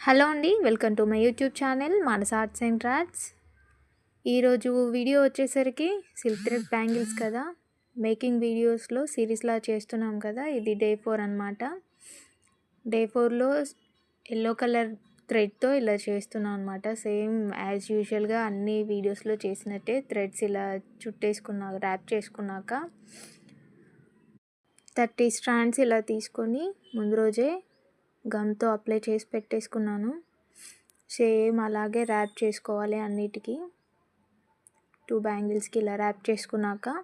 Hello అండి, welcome to my YouTube channel Manasa arts and crafts. ఈరోజు video వచ్చేసరికి silk thread bangles కదా, making వీడియోస్లో సిరీస్లా చేస్తున్నాం కదా. ఇది డే 4 అనమాట. డే 4లో ఎల్లో కలర్ థ్రెడ్తో ఇలా చేస్తున్నాం అనమాట. సేమ్ యాజ్ యూజువల్గా అన్ని వీడియోస్లో చేసినట్టే థ్రెడ్స్ ఇలా చుట్టేసుకున్నాక ర్యాప్ చేసుకున్నాక 30 స్ట్రాండ్స్ ఇలా తీసుకొని ముందు రోజే గమ్తో అప్లై చేసి పెట్టేసుకున్నాను. సేమ్ అలాగే ర్యాప్ చేసుకోవాలి అన్నిటికీ. 2 బ్యాంగిల్స్కి ఇలా ర్యాప్ చేసుకున్నాక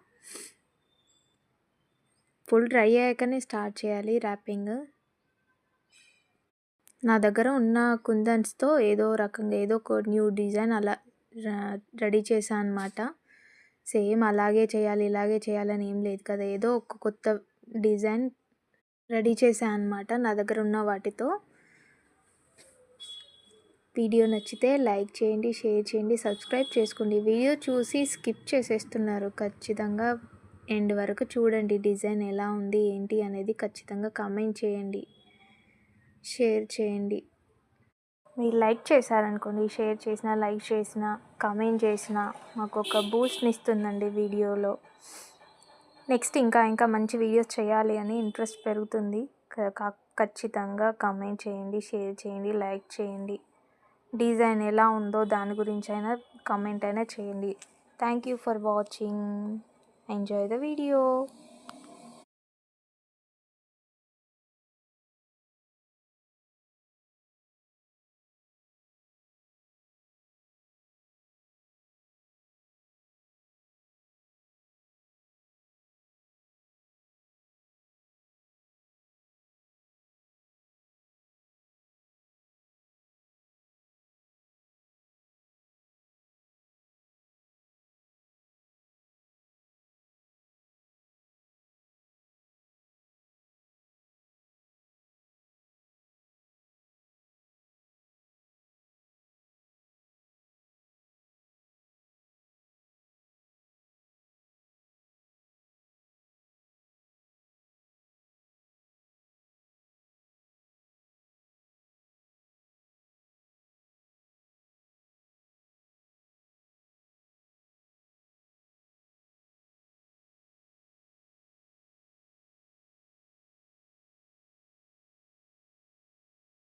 ఫుల్ డ్రై అయ్యాకనే స్టార్ట్ చేయాలి ర్యాపింగ్. నా దగ్గర ఉన్న కుందన్స్తో ఏదో రకంగా ఏదో ఒక న్యూ డిజైన్ అలా రెడీ చేశాను అనమాట. సేమ్ అలాగే చేయాలి ఇలాగే చేయాలని ఏం లేదు కదా, ఏదో ఒక కొత్త డిజైన్ రెడీ చేశాను అనమాట నా దగ్గర ఉన్న వాటితో. వీడియో నచ్చితే లైక్ చేయండి, షేర్ చేయండి, సబ్స్క్రైబ్ చేసుకోండి. వీడియో చూసి స్కిప్ చేసేస్తున్నారు, ఖచ్చితంగా ఎండ్ వరకు చూడండి. డిజైన్ ఎలా ఉంది ఏంటి అనేది ఖచ్చితంగా కామెంట్ చేయండి, షేర్ చేయండి. మీరు లైక్ చేశారనుకోండి, షేర్ చేసినా లైక్ చేసినా కామెంట్ చేసినా మాకు ఒక బూస్ట్ని ఇస్తుందండి వీడియోలో. నెక్స్ట్ ఇంకా మంచి వీడియోస్ చేయాలి అని ఇంట్రెస్ట్ పెరుగుతుంది. ఖచ్చితంగా కామెంట్ చేయండి, షేర్ చేయండి, లైక్ చేయండి. డిజైన్ ఎలా ఉందో దాని గురించి అయినా కామెంట్ అయినా చేయండి. Thank you for watching. Enjoy the video.